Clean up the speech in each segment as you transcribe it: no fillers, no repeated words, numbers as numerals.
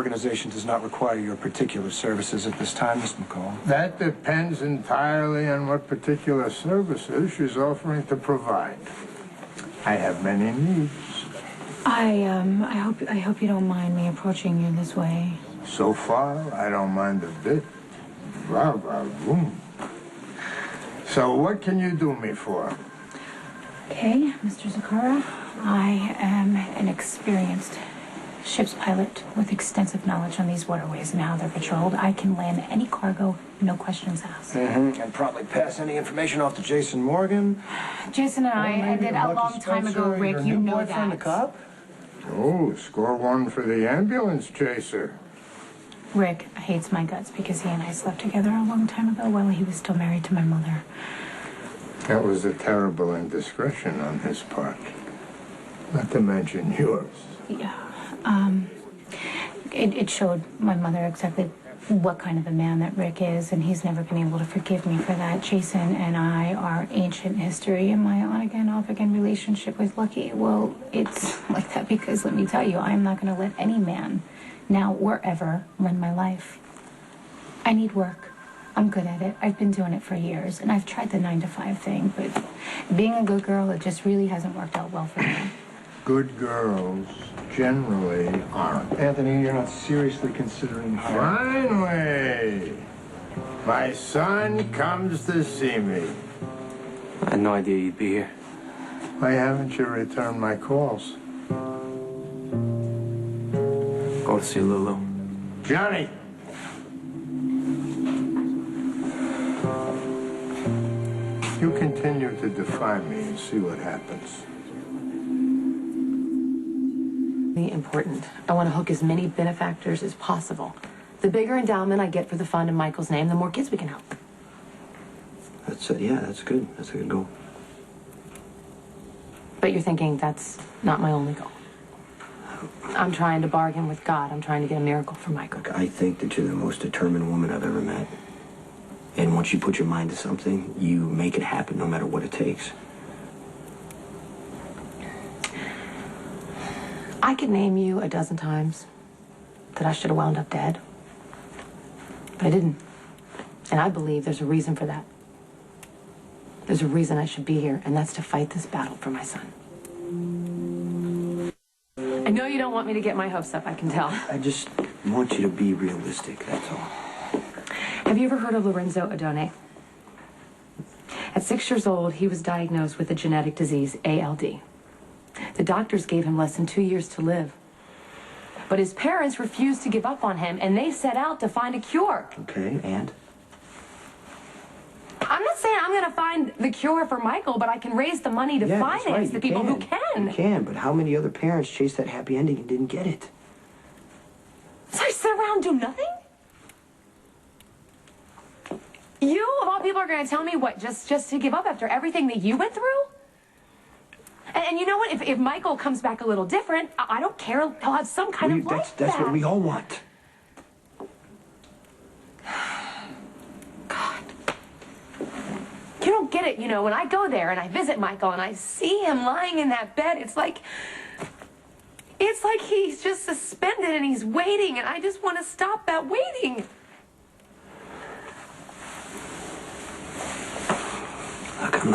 organization does not require your particular services at this time, Miss McCall. That depends entirely on what particular services she's offering to provide. I have many needs. I hope you don't mind me approaching you this way. So far, I don't mind a bit. Boom. So what can you do me for? Okay, Mr. Zakara, I am an experienced ship's pilot with extensive knowledge on these waterways and how they're patrolled. I can land any cargo, no questions asked. And probably pass any information off to Jason Morgan. Jason and I ended a long time ago, Rick. You know that. The cop? Oh, score one for the ambulance chaser. Rick hates my guts because he and I slept together a long time ago while he was still married to my mother. That was a terrible indiscretion on his part. Not to mention yours. Yeah. It showed my mother exactly what kind of a man that Rick is, and he's never been able to forgive me for that. Jason and I are ancient history, and my on-again, off-again relationship with Lucky, well, it's like that because, let me tell you, I'm not going to let any man, now or ever, run my life. I need work. I'm good at it. I've been doing it for years, and I've tried the 9-to-5 thing, but being a good girl, it just really hasn't worked out well for me. Good girls generally aren't. Anthony, you're not seriously considering hiring. Finally! My son comes to see me. I had no idea you'd be here. Why haven't you returned my calls? Go to see Lulu. Johnny! You continue to defy me and see what happens. Important. I want to hook as many benefactors as possible. The bigger endowment I get for the fund in Michael's name, the more kids we can help. Yeah, that's good. That's a good goal. But you're thinking that's not my only goal. I'm trying to bargain with God. I'm trying to get a miracle for Michael. Look, I think that you're the most determined woman I've ever met. And once you put your mind to something, you make it happen no matter what it takes. I could name you a dozen times that I should have wound up dead. But I didn't. And I believe there's a reason for that. There's a reason I should be here, and that's to fight this battle for my son. I know you don't want me to get my hopes up, I can tell. I just want you to be realistic, that's all. Have you ever heard of Lorenzo Adone? At 6 years old, he was diagnosed with a genetic disease, ALD. The doctors gave him less than 2 years to live. But his parents refused to give up on him, and they set out to find a cure. Okay, and? I'm not saying I'm going to find the cure for Michael, but I can raise the money to finance the people who can. You can, but how many other parents chased that happy ending and didn't get it? So I sit around and do nothing? You, of all people, are going to tell me what, just to give up after everything that you went through? And you know what? If Michael comes back a little different, I don't care. He'll have some kind of life That's back. what we all want. God. You don't get it, you know, when I go there and I visit Michael and I see him lying in that bed, it's like he's just suspended and he's waiting, and I just want to stop that waiting. Look, I'm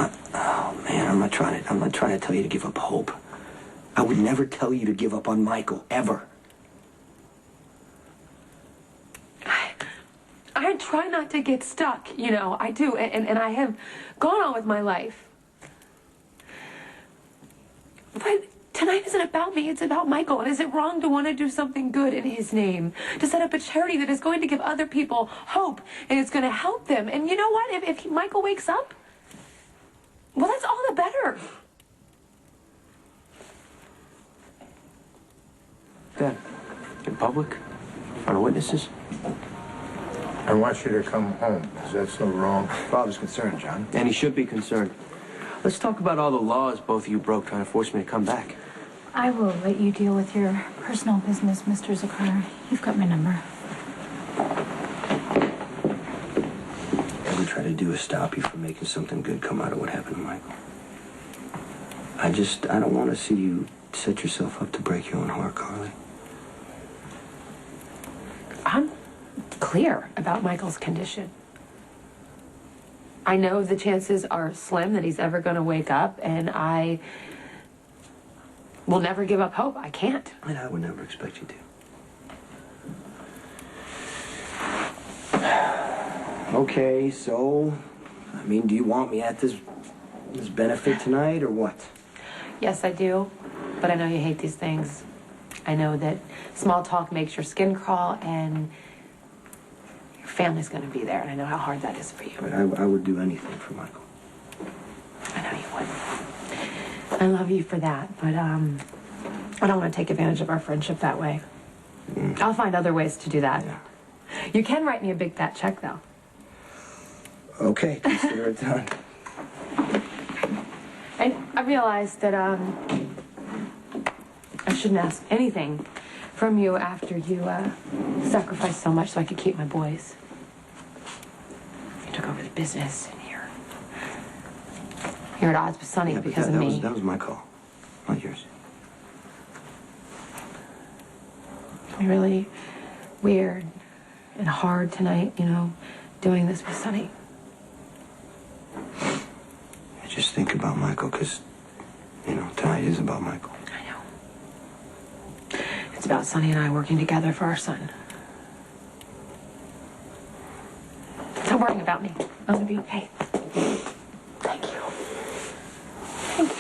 not trying to tell you to give up hope. I would never tell you to give up on Michael, ever. I try not to get stuck, you know, I do, and I have gone on with my life. But tonight isn't about me, it's about Michael, and is it wrong to want to do something good in his name? To set up a charity that is going to give other people hope, and it's going to help them, and you know what, if Michael wakes up, well, that's all the better. Dad, in public? In front of witnesses? I want you to come home. Is that so wrong? Father's concerned, John. And he should be concerned. Let's talk about all the laws both of you broke trying to force me to come back. I will let you deal with your personal business, Mr. Zakara. You've got my number. All we try to do is stop you from making something good come out of what happened to Michael. I don't want to see you set yourself up to break your own heart, Carly. clear about Michael's condition. I know the chances are slim that he's ever going to wake up, and I will never give up hope. I can't. And I would never expect you to. Okay, so, I mean, do you want me at this benefit tonight, or what? Yes, I do, but I know you hate these things. I know that small talk makes your skin crawl, and your family's going to be there, and I know how hard that is for you. But I would do anything for Michael. I know you would. I love you for that, but I don't want to take advantage of our friendship that way. I'll find other ways to do that. Yeah. You can write me a big fat check, though. Okay, consider it done. And I realized that I shouldn't ask anything from you after you sacrificed so much so I could keep my boys. You took over the business, and you're at odds with Sonny Yeah, but because of me. that was my call, not yours. It's been really weird and hard tonight, doing this with Sonny. Just think about Michael, because, tonight is about Michael. I know. It's about Sonny and I working together for our son. Stop worrying about me. I'm gonna be okay. Thank you. Thank you.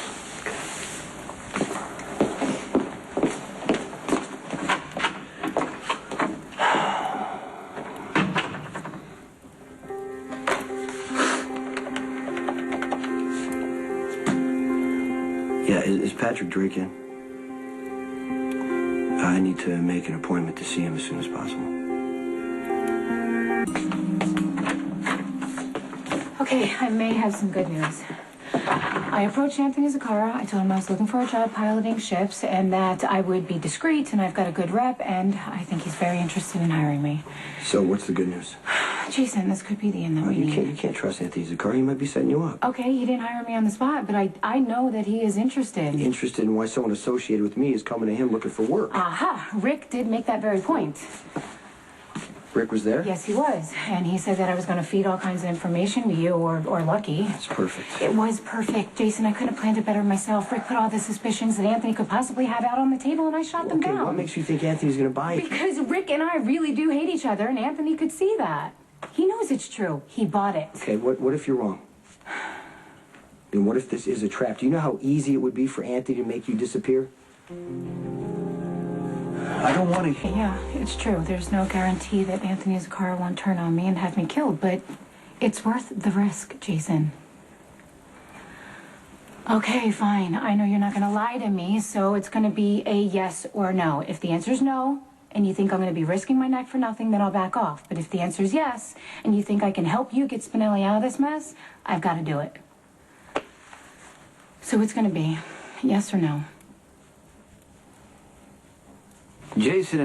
Yeah, is Patrick Drake in? I need to make an appointment to see him as soon as possible. Okay, I may have some good news. I approached Anthony Zaccaro. I told him I was looking for a job piloting ships and that I would be discreet and I've got a good rep and I think he's very interested in hiring me. So what's the good news? Jason, this could be the end that we need. You can't trust Anthony Zaccaro. He might be setting you up. Okay, he didn't hire me on the spot, but I know that he is interested. Interested in why someone associated with me is coming to him looking for work. Aha! Rick did make that very point. Rick was there? Yes, he was. And he said that I was going to feed all kinds of information to you or Lucky. It's perfect. It was perfect. Jason, I couldn't have planned it better myself. Rick put all the suspicions that Anthony could possibly have out on the table, and I shot them down. What makes you think Anthony's going to buy it? Because Rick and I really do hate each other, and Anthony could see that. He knows it's true. He bought it. Okay, what if you're wrong? And what if this is a trap? Do you know how easy it would be for Anthony to make you disappear? I don't want to... Yeah, it's true. There's no guarantee that Anthony Zaccaro won't turn on me and have me killed, but it's worth the risk, Jason. Okay, fine. I know you're not going to lie to me, so it's going to be a yes or no. If the answer's no, and you think I'm going to be risking my neck for nothing, then I'll back off. But if the answer's yes, and you think I can help you get Spinelli out of this mess, I've got to do it. So it's going to be yes or no. Jason...